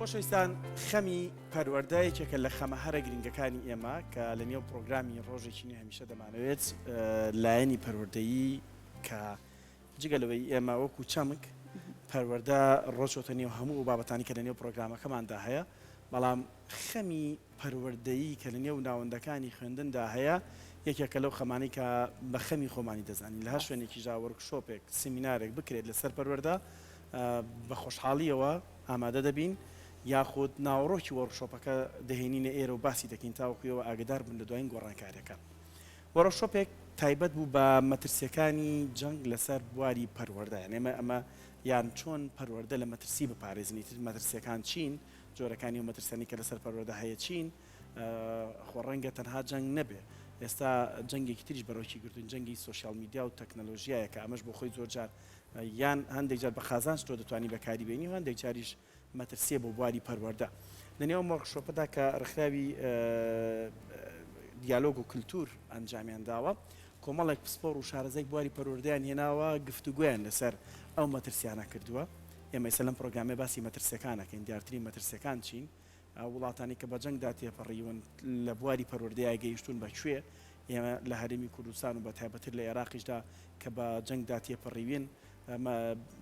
خۆشەویستان خەمی پەروەردەیەکێکە لە خەمە هەرە گرنگەکانی ئێمە کە لە نێو پرۆگرامی ڕۆژێکی هەمیشە دەمانەوێت لایەنی پەروەردەیی کە جگەلەوەی ئێمە وەکو چەمک پەروەردە ڕۆژۆتە نێو هەموو بابەتانی کە لە نێو پرۆگرامەکەماندا هەیە بەڵام خەمی پەروەردەیی کە لە نێو ناوەندەکانی خوێندندا هەیە یەکێکە لەو خەمانی کە بە خەمی خۆمانی دەزانین لە هەر شوێنێکی ژا وەرکشۆپێک سیمینارێک بکرێت لەسەر پەروەردە بە خۆشحاڵیەوە ئامادە دەبین یاخود ناوەڕۆکی وەرکشۆپەکە دەهێنینە ئێرە و باسی دەکەین تاوەکوێەوە ئاگدار بن لە دوایین گۆڕانکاریەکە. وەرکشۆپێک تایبەت بوو بە مەترسیەکانی جەنگ لەسەر بواری پەروەردە، ئێمە ئەمە یان چۆن پەروەردە لە مەترسی بپارێزنی مەترسیەکان چین، جۆرەکانی و مەترسیانی کە لەسەر پەروەردە هەیە چین، خۆ ڕەنگە تەنها جەنگ نەبێ. ئێستا جەنگێکی تریش بەڕۆکی گرتوین جەنگی سوۆشیال میدیا و تەکنەلۆژیایە کە ئەمەش بۆ خۆی زۆر جار یان هەندێک جار بە خازانش تۆ دەتوانی بەکاری بێنی و هەندێک جاریش مەترسیە بۆ بواری پەروەردە. لەنێو وەرکشۆپەدا کە ڕخراوی دیالۆگ و کللتور ئەنجامیان داوە کۆمەڵێک پسپۆڕ و شارەزەی بواری پەروەردەیان هێناوە گفتوگویان لەسەر ئەو مەترسیانە کردووە. ئێمە ئێستا لەم پرۆگرامێ باسی مەترسیەکانەکەین، دیارترین مەترسیەکان چین، وڵاتانی کە بە جەنگدا تێپەڕیون لە بواری پەروەردەیە گەیشتون بەکوێ. ئێمە لە هەرێمی کوردستان و بە تایبەتر لە عێراقیشدا کە بە جەنگدا تێپەڕیوین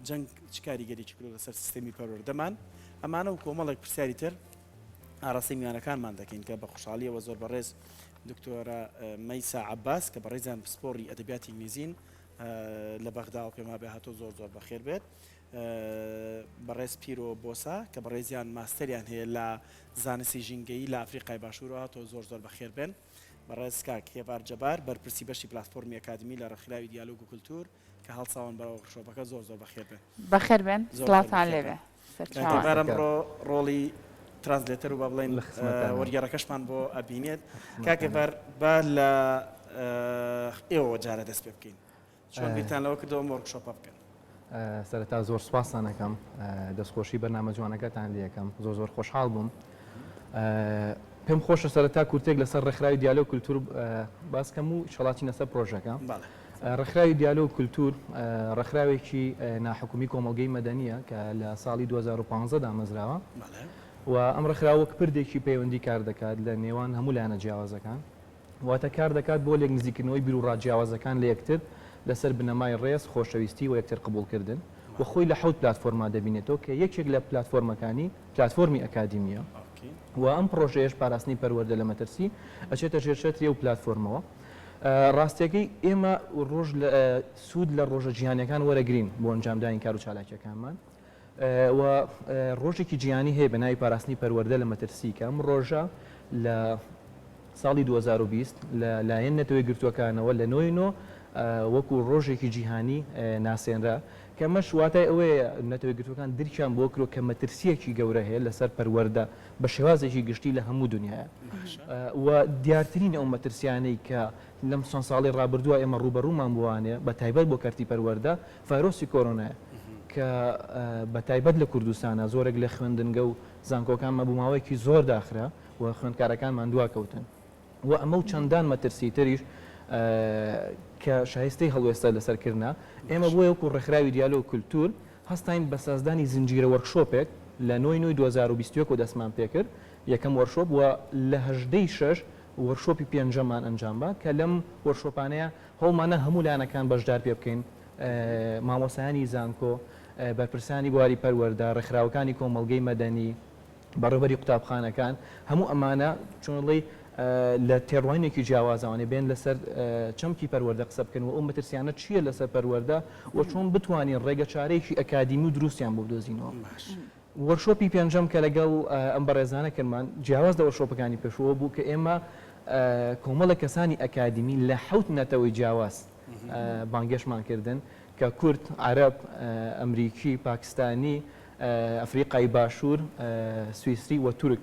جەنگ چکاری گەرێکی کرد لەسەر سیستەمی پەروەردەمان. ئەمانە و کۆمەڵێک پرسیاری تر ئاڕاستی میوانەکانمان دەکەین کە بە خوشحاڵیەوە زۆر بەڕێز دکتۆرە مەیسا عەباس کە بەڕێزیان پسپۆڕی ئەدەبیاتی ئینگلیزین لە بەغدا و پێما بێ هاتۆ زۆر زۆر بەخێر بێت، بەڕێز پیرۆ بۆسا کە بەڕێزیان ماستەریان هەیە لە زانستی ژینگەیی لە ئەفریقای باشوورەوە هاتۆ زۆر زۆر بەخێر بێن، بەڕێز کاک هێوار جەبار بەرپرسی بەشی پلاتفۆرمی ئەکادمی لە ڕێکخراوی دیالۆگ و کولتور کە هەڵساون بەرەو وەرکشۆپەکە زۆر زۆر بەخێر بێن. بەخێر بێن، سڵاتان لێبێ. بارم ڕۆڵی ترانسلێتەر و با بڵێن وەرگێڕەکەشمان بۆ ئەبینێت. کاکە با لە ئێوە جارە دەست پێ بکەین چۆن بیرتان لەوە کردەوە وەرکشۆپە بکەن. سەرەتا زۆر سوپاسان دەکەم دەستخۆشی بەرنامە جوانەکەتان لێ یەکەم، زۆر زۆر خۆشحاڵ بووم. پێم خۆشە سەرەتا کورتێک لەسەر ڕێکخراوی دیالۆگ کولتور باسکەم و شەڵاتی نەسەر پرۆژەکە. ڕێکخراوی دیالۆگ کولتور ڕێکخراوێکی ناحکومی کۆمەڵگەی مەدەنیە کە لە ساڵی 2015 دامەزراوە و ئەم ڕێکخراوە پردێکی پەیوەندی کار دەکات لە نێوان هەموو لایەنە جیاوازەکان، واتە کار دەکات بۆ لێک نزیکردنەوەی بیر و ڕاجیاوازەکان لە یەکتر لەسەر بنەمای ڕێز خۆشەویستی و یەکتر قبولکردن و خۆی لە حەوت پلاتفۆرما دەبینێتەوە کە یەکێک لە پلاتفۆرمەکانی پلاتفۆرمی ئەکادیمیە و ئەم پرۆژەیەش پاراستنی پەروەردە لە مەترسی ئەچێتە ژێرچەتری و پلاتفۆرمەوە. ڕاستیەکەی ئێمە ڕۆژ سوود لە ڕۆژە جیهانیەکان وەرەگرین بۆ ئەنجامدانی کار و چالاکیەکانمان و ڕۆژێکی جیهانی هەیە بە ناوی پاراستنی پەروەردە لە مەترسی کە ئەم ڕۆژە لە ساڵی 2020 لە لایەن نەتەوەی گرتووەکانەوە لە نۆینۆ وەکو ڕۆژێکی جیهانی ناسێنرا کە مەش واتای ئەوەیە نەتەوەی گرتوەکان درکیان بۆ کرۆ کە مەترسیەکی گەورە هەیە لەسەر پەروەردە بە شێوازێکی گشتی لە هەموو دنیاە و دیارترین ئەو مەترسیانەی کە لەم چەند ساڵی ڕابردووە ئێمە ڕوبەڕوومان بوانێ بە تایبەت بۆ کەرتی پەروەردە ڤایرۆسی کۆرۆنایە کە بە تایبەت لە کوردستانە زۆرێک لە خوێندنگە و زانکۆکان مەبووماوەیەکی زۆر داخرا و خوێندکارەکانمان دواکەوتن و ئەمە و چەندان مەترسی تریش کە شایستەی هەڵوێستا لەسەرکردنا ئێمە بۆ وەکو ڕێکخراوی دیالۆگ کولتور هەستین بە سازدانی زنجیرە وەرکشۆپێک لە نۆی 2021 و دەستمان پێکرد یەکەم وەرکشۆپ و لە 18 وەرکشۆپی پێنجەمان ئەنجامبا کە لەم وەرکشۆپانەیە هەوڵمانە هەموو لایەنەکان بەشدار پێ بکەین، مامۆسایانی زانکۆ، بەرپرسانی بواری پەروەردە، ڕێکخراوەکانی کۆمەڵگەی مەدەنی، بەڕێوەبەری قوتابخانەکان، هەموو ئەمانە چۆنڵی لە تێڕوانێکی جیاوازەوانێ بێن لەسەر چەمکی پەروەردە قسە بکەن و ئەو مەترسیانە چییە لەسەر پەروەردە و چۆن بتوانین ڕێگە چارەیەکی ئەکادیمی و دروستیان بۆ بدۆزینەوە. وەرکشۆپی پێنجەم کە لەگەڵ ئەم بەڕێزانەکەمان جیاواز لە وەرکشۆپەکانی پێشەوە بوو کە ئێمە کۆمەڵە کەسانی ئەکادیمی لە حەوت نەتەوەی جیاواز بانگێشمان کردن کە کورد، عەرەب، ئەمریکی، پاکستانی، ئەفریقای باشوور، سویسری و تورک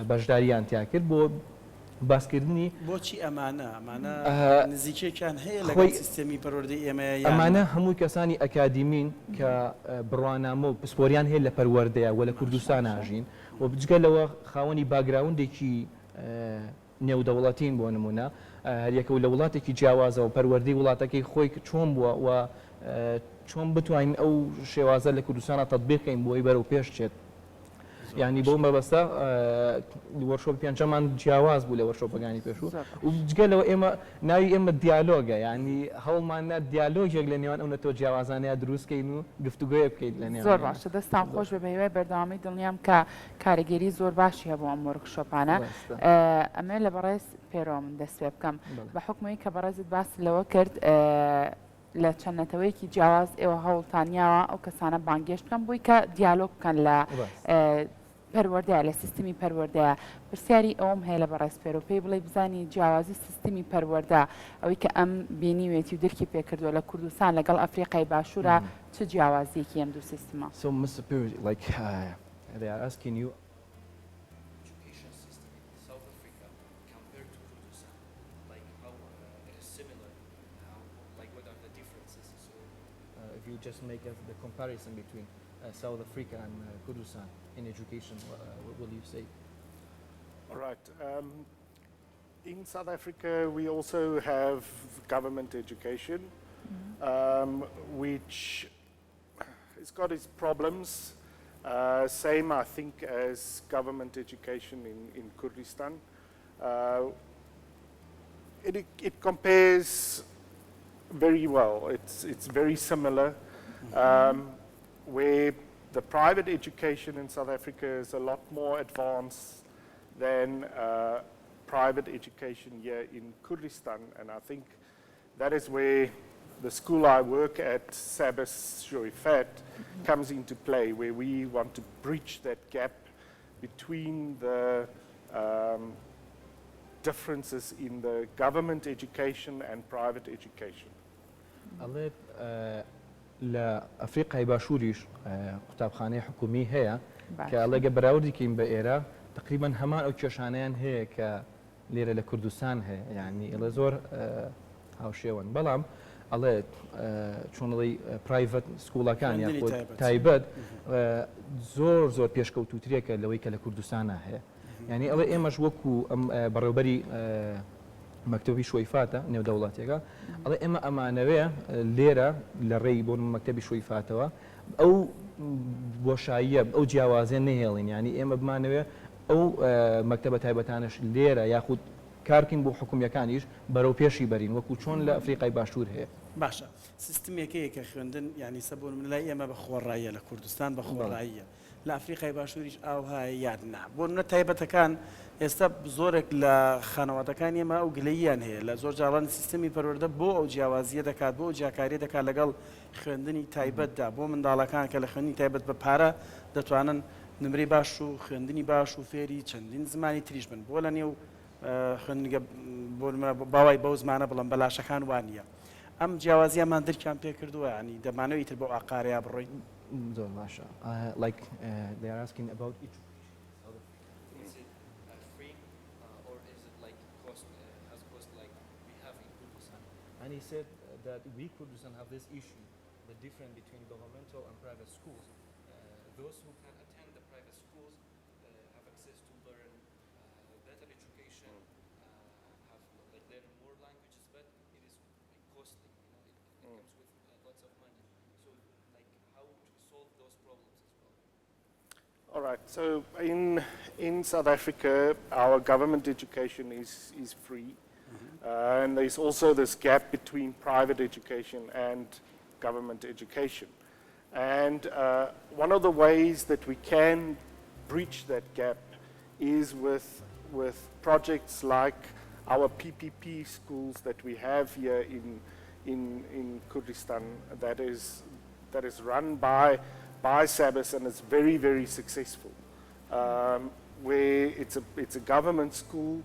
بەشداریان تیا کرد بۆ باسکردنی بۆچی ئەمانە نزیکێکیان هەیە لەگەڵ سیستەمی پەروەردەی ئێمە ئەمانە هەمووی کەسانی ئەکادیمین کە بڕوانامە و پسپۆریان هەیە لە پەروەردەیە و لە کوردستان ئاژین و بجگەلەوە خاوەنی باگراوندێکی نێودەوڵەتین بۆ نمونە هەریەکە و لە وڵاتێکی جیاوازە و پەروەردەی وڵاتەکەی خۆی چۆن بووە و چۆن بتوانین ئەو شێوازە لە کوردستانە تەطبیقین بۆی بەرەو پێش چێت ینی بۆ مەبەستە وەرشۆپ پێنجەمان جیاواز بوو لە وەرشۆپەکانی پێشوو و جگەلەوە ئێمە ناوی ئێمە دیالۆگە ینی هەوڵمان دیالۆگێک لە نێوان ئەو نەتۆ جیاوازانەیە دروستکەین و گفتوگوۆیە بکەیت لە نێوان زۆر باشە دەستان خۆش بە هیوای بەردەوامی دڵنیام کە کاریگەری زۆر باشی هەبوو ئەم وەرکشۆپانە ئەمێ لە بەڕێز پێرۆ من دەست پێ بکەم بە حکمەوەی کە بەڕێزت باس لەوە کرد لە چەندەتەوەیەکی جیاواز ئێوە هەوڵتانیاوە ئەو کەسانە بانگێشت بکەن بووی کە دیالۆگ بکەن لە پەروەردەیە لە سیستمی پەروەردەیە پرسیاری ئەوم هەیە لە بەڕێز پێرۆ پێی بڵێ بزانی جیاوازی سیستمی پەروەردە ئەوەی کە ئەم بینیوێتی و درکی پێکردووە لە کوردستان لەگەڵ ئەفریقای باشوورە چ جیاوازیەکی ئەم دوو سیستمە So Mr. Puri, like they are asking you education system in South Africa compared to Kurdistan, like how it is similar, how like what are the differences? So if you just make the comparison between South Africa and Kurdistan in education, what will you say? All right. In South Africa, we also have government education, which has got its problems. Same, I think, as government education in Kurdistan. It compares very well. It's very similar. Where the private education in South Africa is a lot more advanced than private education here in Kurdistan, and I think that is where the school I work at, Sabas Shorifat, comes into play, where we want to bridge that gap between the differences in the government education and private education. ئەڵێ لە ئەفریقای باشووریش قوتابخانەی حکومی هەیە کە ئەڵێگە بەراوردیکەین بە ئێرە تقریبان هەمان ئەو کێشانەیان هەیە کە لێرە لە کوردستان هەیە یعنی ئەڵێ زۆر هاوشێوەن بەڵام ئەڵێ چۆنڵی پرایڤەت سکوڵەکان یاخود تایبەت زۆر زۆر پێشکەوتوترێکە لەوەی کە لە کوردستانە هەیە یعنی ئەڵێ ئێمەش وەکو بەڕێوەبەری مەکتەبی شویفاتە نێودەوڵاتیەکە ئەڵێ ئێمە ئەمانەوێ لێرە لە ڕێی بۆ مەکتەبی شویفاتەوە ئەو بۆشاییە ئەو جیاوازیە نەهێڵین ینی ئێمە بمانەوێ ئەو مەکتەبە تایبەتانش لێرە یاخود کارکن بۆ حکومیەکانیش بەرەو پێشی بەرین وەکو چۆن لە ئەفریقای باشوور هەیە باشە سیستمێکەیە کە خوێندن ینی سەبوون من لای ئێمە بە خۆڕاییە لە کوردستان بە خۆڕاییە لە ئەفریقای باشووریش ئاوهای یادنا بۆ منە تایبەتەکان ئێستا زۆرێک لە خانەواتەکان ئێمە ئەو گلەییان هەیە لە زۆر جاڵان سیستمی پەروەردە بۆ ئەو جیاوازیە دەکات بۆ جیاکاری دەکات لەگەڵ خوێندنی تایبەتدا بۆ منداڵەکان کە لە خوێندنی تایبەت بە پارە دەتوانن نمرەی باش و خوێندنی باش و فێری چەندین زمانی تریش بن بۆ لە نێو خوێندنگە بۆ باوای بەو زمانە بڵم بەلاشەکان وانە ئەم جیاوازیەمان دەرکیان پێ کردووە ینی دەمانەوەی تر بۆ ئاقارەیە بڕۆین زۆر باشە like they are asking about each is it free or is it like cost has cost like we have in Kurdistan? and he said that we Kurdistan have this issue the difference between governmental and private schools Those who can attend the private schools have access to learn better education, have like learn more languages, but it is costly. You know, it comes with lots of money. So, like, how to solve those problems as well? All right. So in South Africa, our government education is free, and there's also this gap between private education and government education. And one of the ways that we can bridge that gap is with projects like our PPP schools that we have here in Kurdistan that is run by Sabas and is very, very successful. Where it's a government school,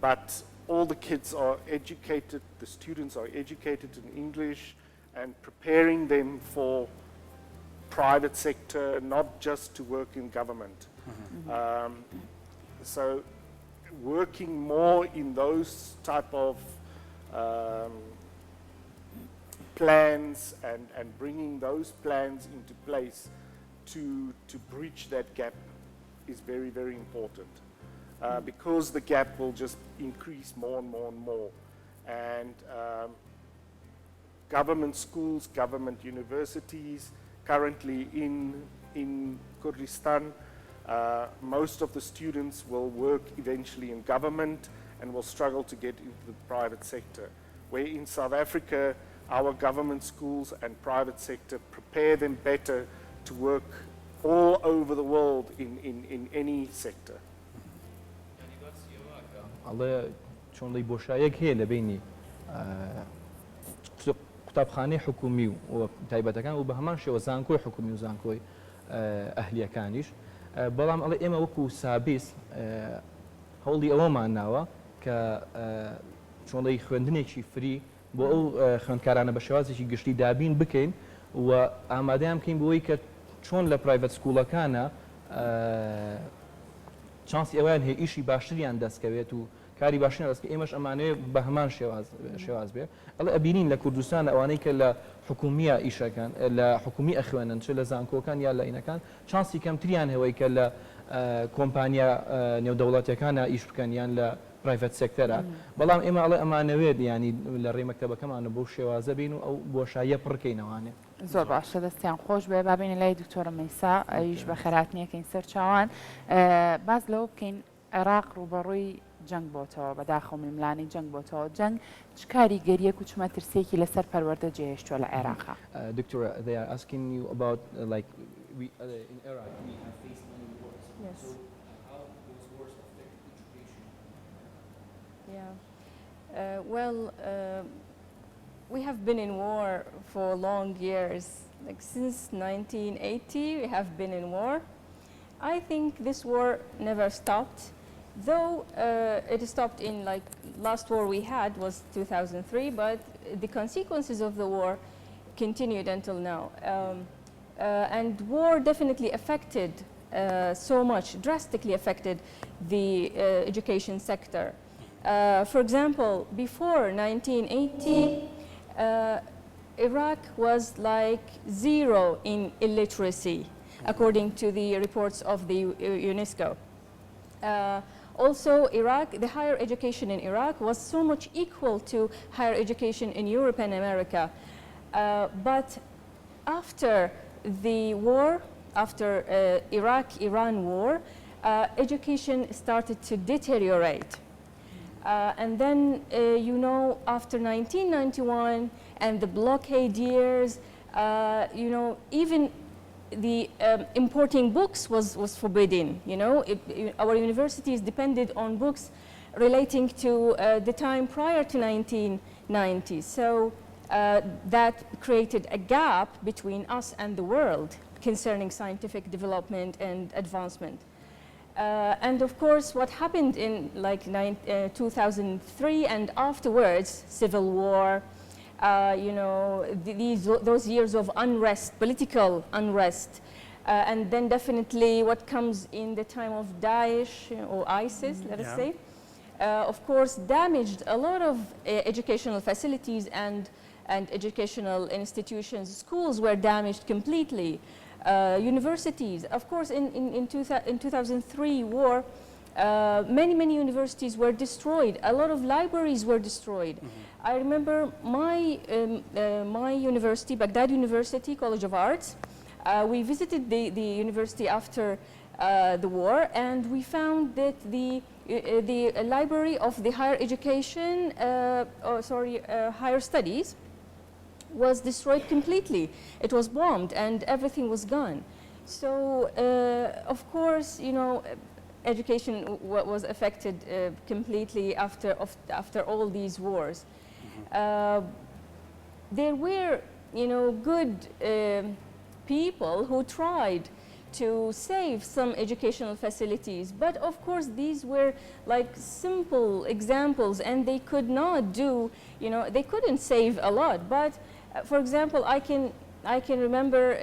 but all the kids are educated, the students are educated in English and preparing them for private sector, not just to work in government. So working more in those type of plans and bringing those plans into place to bridge that gap is very, very important. Because the gap will just increase more and more and more. And government schools, government universities, currently in Kurdistan most of the students will work eventually in government and will struggle to get into the private sector. Where in South Africa, our government schools and private sector prepare them better to work all over the world in any sector. الله چۆن لی بۆشایەک هەیە لە بینی قوتابخانەی حکومی و تایبەتەکان و بە هەمان شێوە زانکۆی حکومی و زانکۆی ئەهلیەکانیش بەڵام ئەڵێ ئێمە وەکو سابیس هەوڵی ئەوەمان ناوە کە چۆنڵی خوێندنێکی فری بۆ ئەو خوێندکارانە بە شێوازێکی گشتی دابین بکەین و ئامادەیان بکەین بۆی کە چۆن لە پرایڤەت سکوڵەکانە چانسی ئەویان هەیە ئیشی باشتریان دەستکەوێت و کاری باشتریان دەستکە ئێمەش ئەمانەیە بە هەمان شێواز بێ ئەڵێ ئەبینین لە کوردستان ئەوانەی کە لە حکومیە ئیشەکان لە حکومی ئەخوێنن چ لە زانکۆکان یا لە ئینەکان چانسی کەمتریان هەوەی کە لە کۆمپانیا نێودەوڵەتیەکانە ئیش بکەن یان لە پرایڤەت سێکتەرە بەڵام ئێمە ئەڵێ ئەمانەوێت ینی لە ڕێی مەکتەبەکەمانە بۆ شێوازە بین و ئەو بۆشاییە پڕکەینەوانێ زۆر باشە دەستیان خۆش بێ بابینە لای دکتۆرە مەیسا ئەویش بە خەراتنیەکەین سەر چاوان باز لەوە بکەین عێراق ڕوبەڕووی جەنگ بۆتەوە بەداخەو میملانی جەنگ بۆتەوە جەنگ چ کاریگەریەک و چ مەترسێکی لەسەر پەروەردە جێهێشتووە لە عێراقا Doctor, they are asking you about like we in Iraq we have faced many wars. Yes. So how those wars affect education? Yeah. We have been in war for long years. Like since 1980, we have been in war. I think this war never stopped. Though it stopped in like last war we had was 2003, but the consequences of the war continued until now. And war definitely affected so much, drastically affected the education sector. For example, before 1980, Iraq was like zero in illiteracy, according to the reports of the UNESCO. Also, the higher education in Iraq was so much equal to higher education in Europe and America. But after the war, after Iraq-Iran war, education started to deteriorate. And then, after 1991 and the blockade years, even the importing books was forbidden. Our universities depended on books relating to the time prior to 1990. So that created a gap between us and the world concerning scientific development and advancement. And of course, what happened in like 2003 and afterwards, civil war, those years of unrest, political unrest, and then definitely what comes in the time of Daesh or ISIS, let us say, of course, damaged a lot of educational facilities and educational institutions. Schools were damaged completely. Universities, of course, in 2003 war, many universities were destroyed. A lot of libraries were destroyed. I remember my university, Baghdad University College of Arts. We visited the university after the war, and we found that the library of the higher education, higher studies, was destroyed completely. It was bombed, and everything was gone. So, of course, education was affected completely after all these wars. There were, good people who tried to save some educational facilities, but of course these were like simple examples, and they could not do, they couldn't save a lot. But for example, I can remember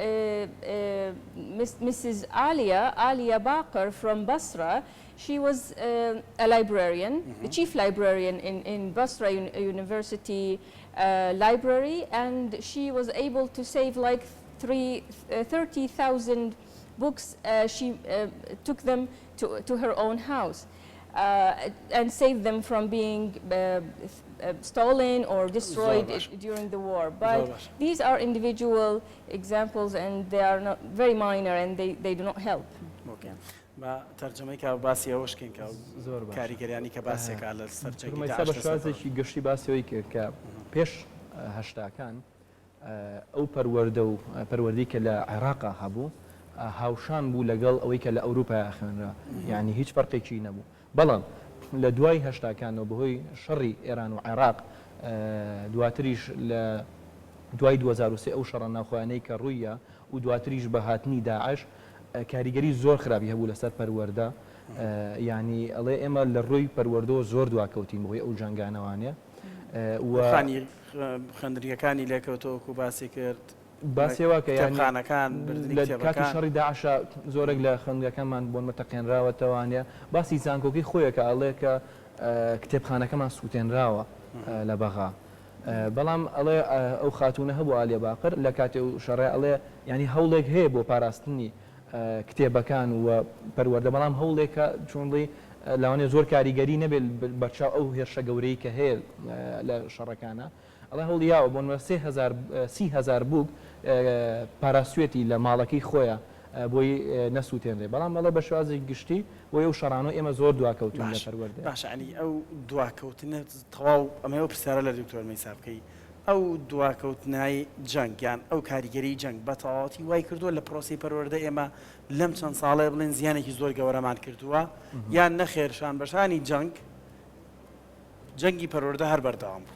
Mrs. Alia Baqir from Basra. She was a librarian, the chief librarian in Basra University library, and she was able to save like 30,000 books. She took them to her own house and saved them from being stolen or destroyed during the war. But these are individual examples, and they are not very minor, and they do not help. Okay. بە تەرجەمەی کە باسی ئەوەشکین کە زۆر باش. کاریگەریانی کە باسێکا لە سەرجەنگی ڕمەیسا بە داعش لەسەر شوازێکی گەشتی باسیەوەی کرد کە پێش هەشتاکان ئەو پەروەردە و پەروەردەی کە لە عێراقا هەبوو هاوشان بوو لەگەڵ ئەوەی کە لە ئەوروپا خوێنرا یعنی هیچ فەرقێکی نەبوو بەڵام لە دوای هەشتاکانەوە بەهۆی شەڕی ئێران و عێراق دواتریش لە دوای 2023 ئەو شەڕە ناوخۆیانەی کە ڕوویە و دواتریش بە هاتنی داعش کاریگەری زۆر خراپی هەبوو لەسەر پەروەردە ینی ئەڵێ ئێمە لە ڕووی پەروەردەوە زۆر دواکەوتین بۆی ئەو جنگانەوانێ خانی خوێندریەکانی لێکەوتەوەکو باسی کرد باسیەوە کە کتێبخانەکان لە کاتی شەڕی داعشە زۆرێک لە خوێندەکەمان بۆن مەتەقێنراوەتەوانە باسی زانکۆکی خۆیە کە ئەڵێ کە کتێبخانەکەمان سووتێنراوە لە بەغا بەڵام ئەڵێ ئەو خاتونە هەبوو ئالێ باقر لە کاتێ و شەڕێ ئەڵێ ینی هەوڵێک هەیە بۆ پاراستنی کتێبەکان و پەروەردە بەڵام هەوڵێکە چۆنڵی لاوانێ زۆر کاریگەری نەبێت بەرچاو ئەو هێرشە گەورەی کە هەیە لە شەڕەکانە ئەڵێ هەوڵیاوە بۆن 30,000 بووک پاراستوێتی لە ماڵەکەی خۆیە بۆی نەسووتێنرێ بەڵام بەڵێ بە شوازێک گشتی بۆ ئەو شەڕانۆ ئێمە زۆر دواکەوتون لە پەروەردە باشعنی ئەو دواکەوتنە تەواو ئەمەوە پرسیارە لە دکتۆر مەیسا بکەی ئەو دواکەوتنای جەنگیان ئەو کاریگەری جەنگ بە تەواوەتی وای کردووە لە پرۆسی پەروەردە ئێمە لەم چەند ساڵێ بڵێن زیانێکی زۆر گەورەمان کردووە یان نەخێرشان بەشانی جەنگی پەروەردە هەر بەردەوام بوو.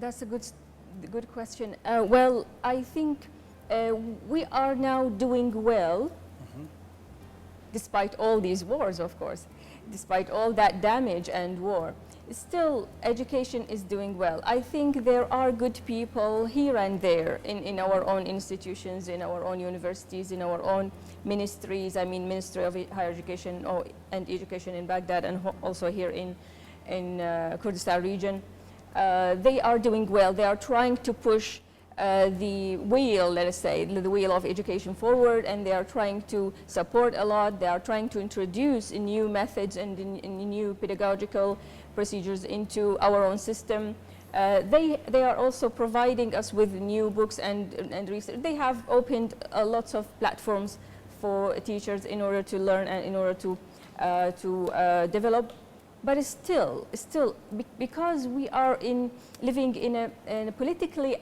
That's a good question. Well, I think we are now doing well, despite all these wars, of course, despite all that damage and war. Still, education is doing well. I think there are good people here and there in our own institutions, in our own universities, in our own ministries. I mean, Ministry of Higher Education and Education in Baghdad, and also here in Kurdistan region. They are doing well. They are trying to push the wheel, let us say, the wheel of education forward, and they are trying to support a lot. They are trying to introduce new methods and new pedagogical procedures into our own system. They are also providing us with new books and research. They have opened lots of platforms for teachers in order to learn and in order to develop. But still, because we are living in a politically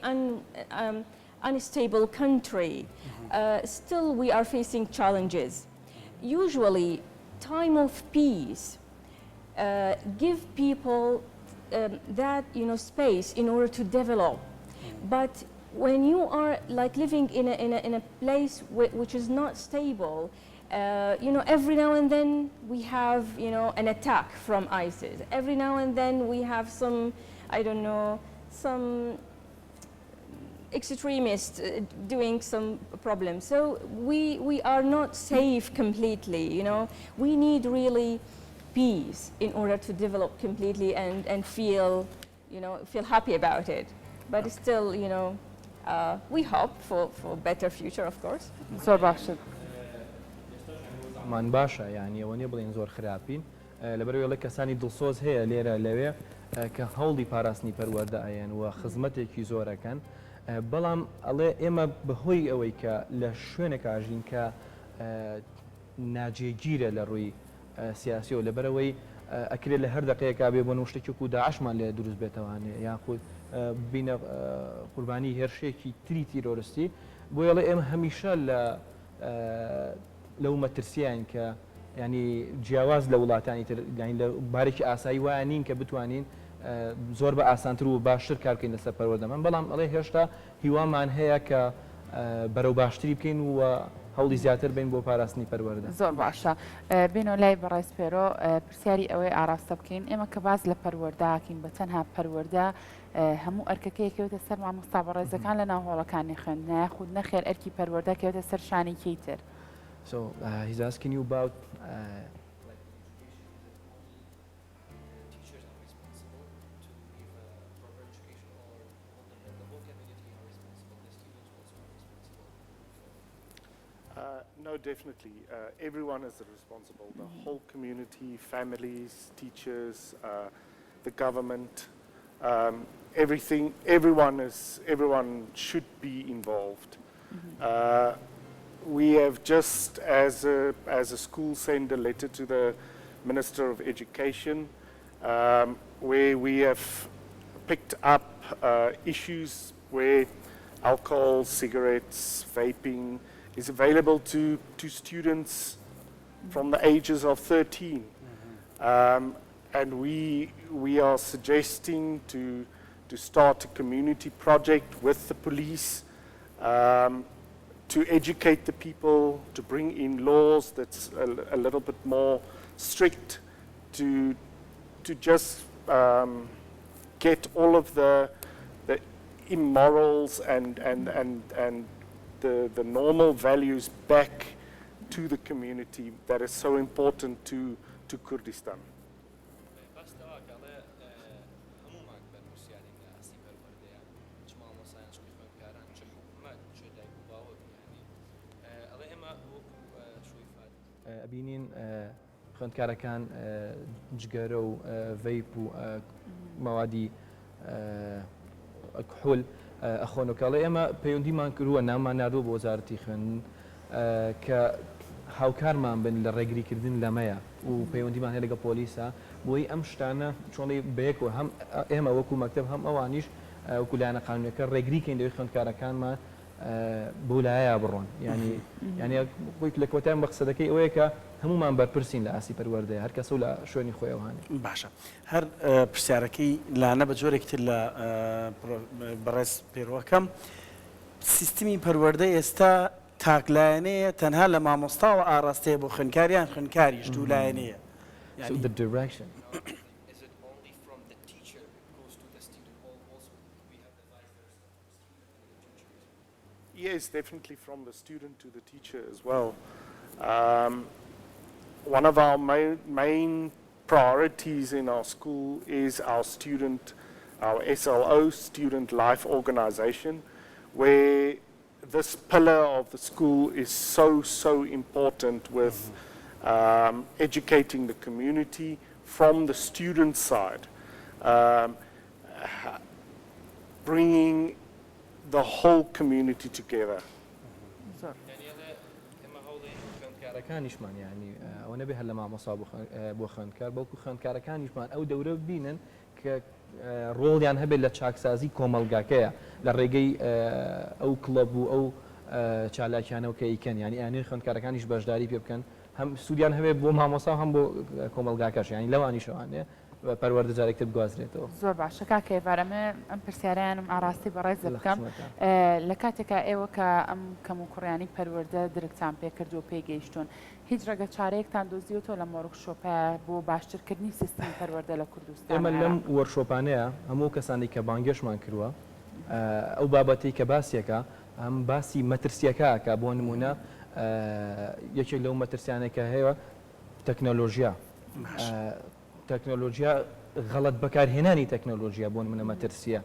unstable country, still we are facing challenges. Usually, time of peace give people that space in order to develop. But when you are like living in a place which is not stable, every now and then we have, an attack from ISIS. Every now and then we have some extremists doing some problems. So we are not safe completely, We need really peace in order to develop completely and feel happy about it. But still, we hope for better future, of course. زۆر باشە. مان باشە یعنی ئەوە نیە بڵێن زۆر خراپین لەبەرەوەی کەسانی دڵسۆز هەیە لێرە لەوێ کە هەوڵی پاراستنی پەروەردە ئەیەن و خزمەتێکی زۆرەکەن بەڵام ئەڵێ ئێمە بەهۆی ئەوەی کە لە شوێنێک ئاژین کە ناجێگیرە لە ڕووی سیاسیەوە لەبەرەوەی ئەکرێت لە هەر دەقەیەکا بێ بۆ شتێکی و داعشمان لێ دروست بێتەوانێ یاخود بینە قوربانی هێرشێکی تری تیرۆریستی بۆ ئەڵێ ئێمە هەمیشە لەو مەترسیان کە ینی جیاواز لە وڵاتانی تر لە بارێکی ئاسایی وایە نین کە بتوانین زۆر بە ئاسانتر و باشتر کار بکەین لەسەر پەروەردەمان بەڵام ئەڵێ هێشتا هیوامان هەیە کە بەرەو باشتری بکەین و هەوڵی زیاتر بین بۆ پاراستنی پەروەردە. زۆر باشە بینۆ لای بەڕێز پێرۆ پرسیاری ئەوەی ئاراستە بکەین ئێمە کە باز لە پەروەردەکەین بە تەنها پەروەردە هەموو ئەرکەکەیەکەوتە سەر مامۆستا بەڕێزەکان لە ناو هۆڵەکانی خوێندنە خود نەخێر ئەرکی پەروەردە کەوتە سەر شانێکی تر. So he's asking you about teachers are responsible to give a proper education, or the whole community are responsible, the students also are responsible. No, definitely. Everyone is responsible. The whole community, families, teachers, the government, everything. Everyone should be involved. We have just, as a school, sent a letter to the Minister of Education, where we have picked up issues where alcohol, cigarettes, vaping is available to students from the ages of 13. And we are suggesting to start a community project with the police to educate the people, to bring in laws that's a little bit more strict, to just get all of the immorals and the normal values back to the community that is so important to Kurdistan. ئەبینین خوێندکارەکان جگەرە و ڤەیپ و مەوادی کحول ئەخۆنەکەڵێ ئێمە پەیوەندیمان کردووە ناممان نردووە بۆ وەزارەتی خوێندن کە هاوکارمان بن لە ڕێگریکردن لەمەیە و پەیوەندیمان هەیە لەگە پۆلیسە بۆی ئەم شتانە چۆڵی بەیەکەوە هەم ئێمە وەکو مەکتەب هەم ئەوانیش وەکو لایەنە قانونیەکە ڕێگریکەین دەوێت خوێندکارەکانمان بۆ لایە بڕۆن ینی بۆی لە کۆتایان بە قسەدەکەی ئەوەیە کە هەمومان بەرپرسین لە ئاسی پەروەردەیە هەر کەسە و لە شوێنی خۆیەوانێ باشە هەر پرسیارەکەی لانە بە جۆرێک تر لە بەڕێز پێرۆکەم سیستمی پەروەردە ئێستا تاکلایەنەیە تەنها لە مامۆستا و ئاڕاستەیە بۆ خوێندکاریان خوێندکاریش دوو لایەنەیە Yes, definitely from the student to the teacher as well. One of our main priorities in our school is our SLO, Student Life Organization, where this pillar of the school is so important with educating the community from the student side, bringing the whole community together. خوێندکارەکانیشمان ینی ئەوە نەبێ هەر لە مامۆستا بۆ خوێندکار بەڵکو خوێندکارەکانیشمان ئەو دەورە ببینن کە ڕۆڵیان هەبێت لە چاکسازی کۆمەلگاکەیە لە ڕێگەی ئەو کڵەب و ئەو چالاکیانەوە کە ئیکەن ینی ئەوانەی خوێندکارەکانیش بەشداری پێ بکەن هەم سوودیان هەبێت بۆ مامۆستا هەم بۆ کۆمەلگاکەش ینی لەوانیشەوانێ پەروەردە جارێکتر بگوازرێتەوە زۆر باشە کاکەێوارەمە ئەم پرسیارانم ئاراستی بەڕێز بکەم لە کاتێکا ئێوە کە ئەم کەم و کوڕیانی پەروەردە درکتان پێکرد و پێگەیشتون هیچ ڕێگە چارەیەکتان دۆزیوتەوە لە مۆڕکشۆپە بۆ باشترکردنی سیستمی پەروەردە لە کوردستان ئێمە لەم وەرشۆپانەیە هەموو کەسانی کە بانگێشمان کردووە ئەو بابەتی کە باسیەکە ئەم باسی مەترسیەکە بۆ نمونە یەکێک لەو مەترسیانێکە هەیە تەکنۆلۆژیا تەکنۆلۆژیا غەڵەت بەکارهێنانی تەکنۆلۆژیا بۆ منە مەترسیە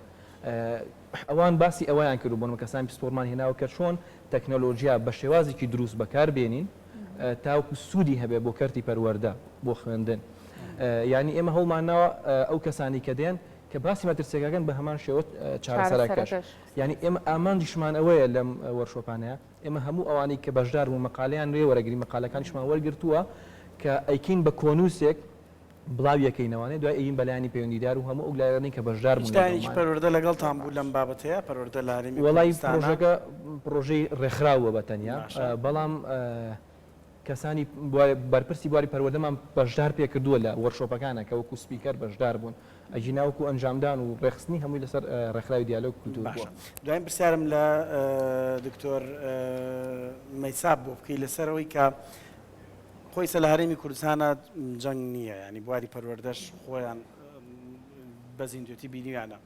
ئەوان باسی ئەویان کرد بۆن کەسانی پسپۆرمان هێناوە کە چۆن تەکنۆلۆژیا بە شێوازێکی دروست بەکار بێنین تاوکو سوودی هەبێ بۆ کەرتی پەروەردە بۆ خوێندن ینی ئێمە هەوڵمانەوە ئەو کەسانی کە دێن کە باسی مەترسیەکەن بە هەمان شێوە چارەسەرەکەش ینی ئێمە ئامانجیشمان ئەوەیە لەم وەرشۆپانەیە ئێمە هەموو ئەوانەی کە بەشدار بوو مەقالەیان لێ وەرەگری مەقالەکانیشمان وەرگرتووە کە ئەیکین بە کۆنووسێک بڵاو یەکەینەوەی دوای ئەین بەلایانی پەیوەندیدار و هەموو ئەو لایەنی کە بەشدار بوون پەروەردە لەگەڵتان بوو لەم بابەتەیە پەروەردە لارێمی وەڵی پرۆژەکە پرۆژەی ڕێکخراوە بەتەنیا بەڵام کەسانی بەرپرسی بواری پەروەردەمان بەشدار پێ کردووە لە وەرشۆپەکانە کە وەکو سپیکەر بەشدار بوون ئەجیناوەکو ئەنجامدان و ڕێخستنی هەمووی لەسەر ڕێکخراوی دیالۆگ کولتور بووە. دوایین پرسیارم لە دکتۆر مەیساب بۆ بکەی لەسەرەوەی کە خۆی سە لە هەرێمی کوردستانە جەنگ نییە ینی بواری پەروەردەش خۆیان بەزیندوێتی بینیوانە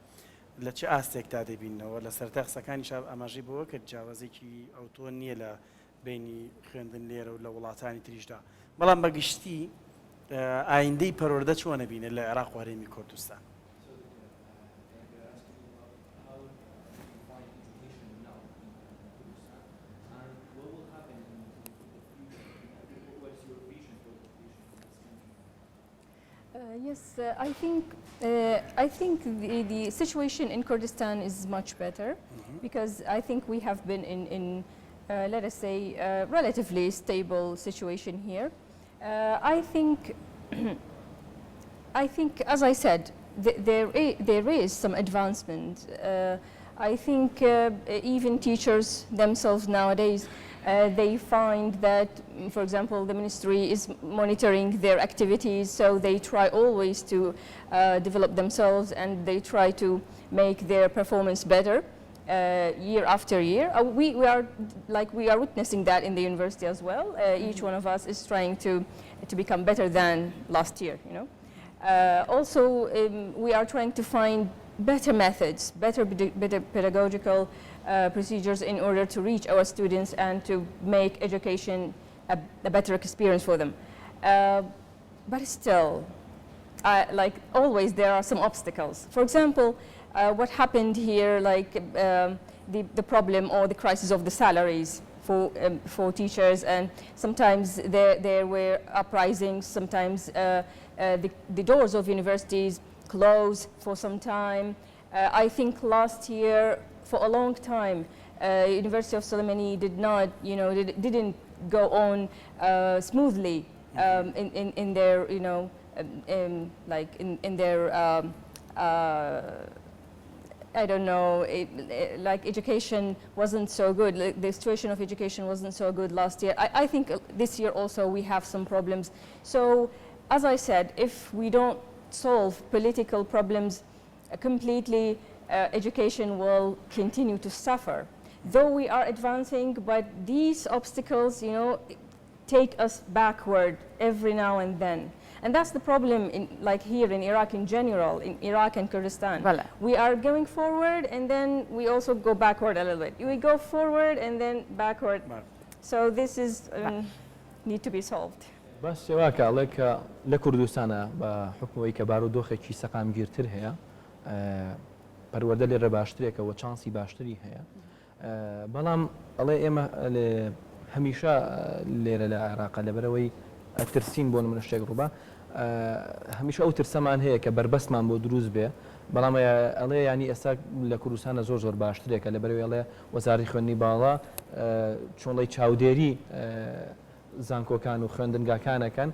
لە چه ئاستێکتا دەبینەوە لە سەرتا قسەکانیش ئاماژەی بەوە کە جیاوازێکی ئەوتۆ نییە لە بینی خوێندن لێرە و لە وڵاتانی تریشدا بەڵام بەگشتی ئایندەی پەروەردە چۆنە بینێت لە عێراق و هەرێمی کوردستان Yes, I think the situation in Kurdistan is much better because I think we have been in let us say, relatively stable situation here. I think, as I said, there is some advancement. I think even teachers themselves nowadays, they find that, for example, the ministry is monitoring their activities, so they try always to develop themselves and they try to make their performance better year after year. We are witnessing that in the university as well. Each one of us is trying to become better than last year, you know. Also, we are trying to find better methods, better pedagogical procedures in order to reach our students and to make education a better experience for them. But still, like always, there are some obstacles. For example, what happened here, like the problem or the crisis of the salaries for teachers, and sometimes there were uprisings, sometimes the doors of universities closed for some time. I think last year, for a long time, University of Soleimani didn't go on smoothly in their, you know, like in their, I don't know, like education wasn't so good. Like the situation of education wasn't so good last year. I think this year also we have some problems. So, as I said, if we don't solve political problems completely, education will continue to suffer. Though we are advancing, but these obstacles, you know, take us backward every now and then. And that's the problem like here in Iraq in general, in Iraq and Kurdistan. Voilà. We are going forward and then we also go backward a little bit. We go forward and then backward. So this is need to be solved. بس شواکە ئەڵێ کە لە کوردستانە بە حکمەوەی کە بارودۆخێکی سەقامگیرتر هەیە پەروەردە لێرە باشترێکەوە چانسی باشتری هەیە بەڵام ئەڵێ ئێمە هەمیشە لێرە لە عێراقا لەبەرەوەی ئەترسین بۆ نمونە شتێک ڕووبە هەمیشە ئەو ترسەمان هەیە کە بربەسمان بۆ دروست بێ بەڵام ئەڵێ ینی ئێستا لە کوردستانە زۆر باشترێکە لەبەرەوەی ئەڵێ وەزاری خوێندنی باڵا چۆنڵی چاودێری زانکۆکان و خوێندنگاکانەکەن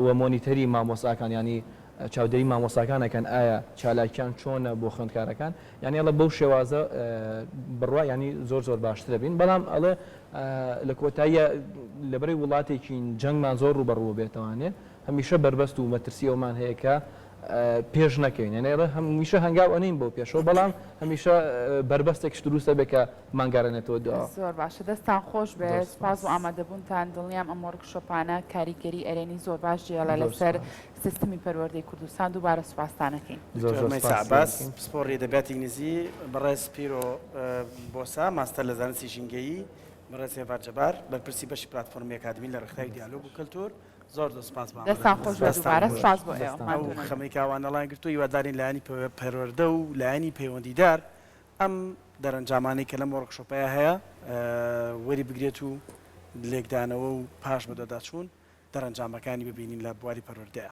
و مۆنیتەری مامۆساکان ینی چاودێری مامۆساکانەکەن ئایا چالاکیان چۆنە بۆ خوێندکارەکان یعنی ئەڵە بەو شێوازە بڕوا ینی زۆر باشترە بین بەڵام ئەڵێ لە کۆتاییە لەبەرەی وڵاتێکی جەنگمان زۆر ڕوبەڕوە بێتەوانێت هەمیشە بربەست و مەترسیەوەمان هەیە کە پێش نەکەین یعنی ئێڵێ هەمیشە هەنگاو ئەنین بۆ پێشەوە بەڵام هەمیشە بربەستێکش دروستە بێ کە مانگارێنێتەوە دوا زۆر باشە دەستان خۆش بێ سپاس و ئامادەبوونتان دڵنیام ئەم وەرکشۆپانە کاریگەری ئەرێنی زۆر باش جێڵە لەسەر سیستمی پەروەردەی کوردستان دووبارە سوپاسانەکەین سعباس پسپۆڕی دەبێتی نزی بەڕێز پیرۆ بۆسا ماستەر لە زانستی ژینگەیی بەڕێز هێڤار جەبار بەرپرسی بەشی پلاتفۆرمی ئەکادمی لە ڕێکخراوی دیالۆگ و کەلتور زۆر سپاس دەستان خۆش بێ دووبارە سپاس بۆ ئەو خەمەی کاوانەڵان گرتو هیوادارین لایەنی پەروەردە و لایەنی پەیوەندیدار ئەم دەرەنجامانەی کە لەم وەرکشۆپەیە هەیە وەری بگرێت و لێکدانەوە و پاش بەدەداچوون دەرەنجامەکانی ببینین لە بواری پەروەردەیە